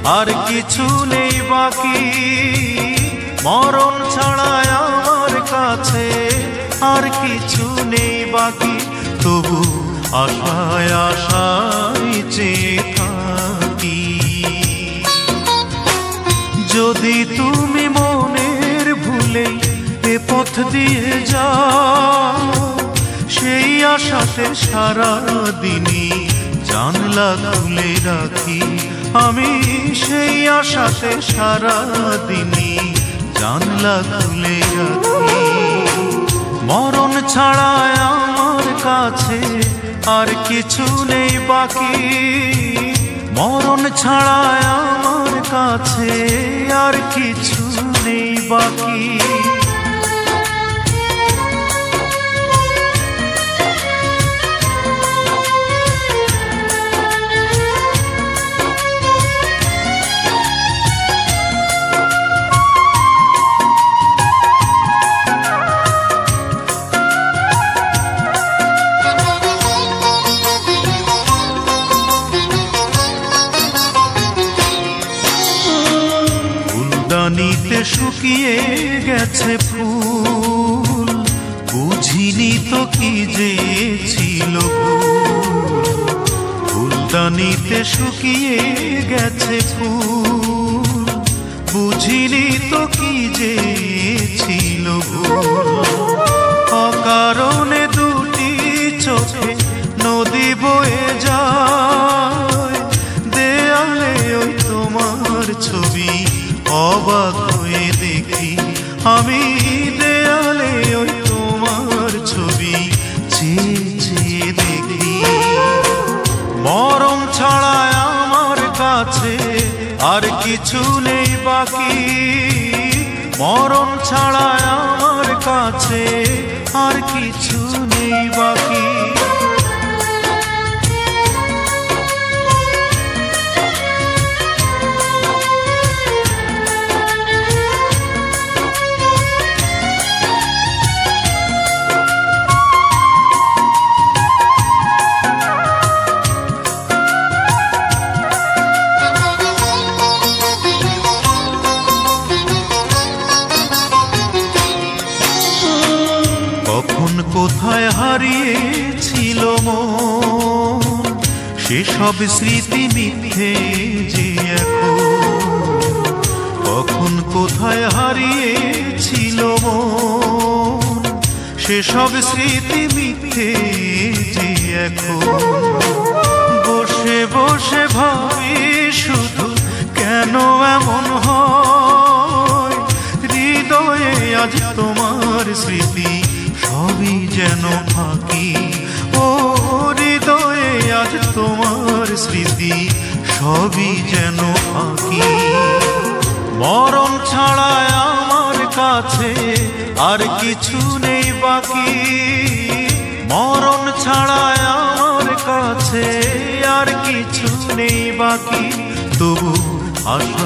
আর কিছু নেই বাকি। মরণ ছাড়া আমার কাছে আর কিছু নেই বাকি। তবু আশায় আশায় চেয়ে থাকি, যদি তুমি মনের ভুলে এ পথ দিয়ে যাও, সেই আশাতে সারা দিনই জানলা খুলে রাখি। আমি সেই আশাতে সারা দিনই জানলা খুলে রাখি। মরণ ছাড়া আমার কাছে আর কিছু নেই বাকি। মরণ ছাড়া আমার কাছে আর কিছু নেই বাকি। ফুলদানিতে শুকিয়ে গেছে ফুল, বুঝিনি তো কি যে ছিল ভুল। ফুলদানিতে শুকিয়ে গেছে ফুল, বুঝিনি তো কি যে ছিল ভুল। অকারণে দুটি চোখে নদী বয়ে যায়, দেয়ালে ওই তোমার ছবি অবাক হয়ে দেখি। আমি দেয়ালে ওই তোমার ছবি চেয়ে চেয়ে দেখি। মরণ ছাড়া আমার কাছে আর কিছু নেই বাকি। মরণ ছাড়া আমার কাছে আর কিছু নেই বাকি। কখন কোথায় হারিয়েছিল মন, সেসব স্মৃতি মিথ্যে যে এখন। কখন কোথায় হারিয়েছিল মন, সেসব স্মৃতি মিথ্যে যে এখন। বসে বসে ভাবি শুধু কেন এমন হয়, হৃদয়ে আজ তোমার স্মৃতি সবই যেন ফাঁকি। ও হৃদয়ে আজ তোমার স্মৃতি সবই যেন ফাঁকি। মরণ ছাড়া আমার কাছে আর কিছু নেই বাকি। মরণ ছাড়া আমার কাছে আর কিছু নেই বাকি। তবু আশা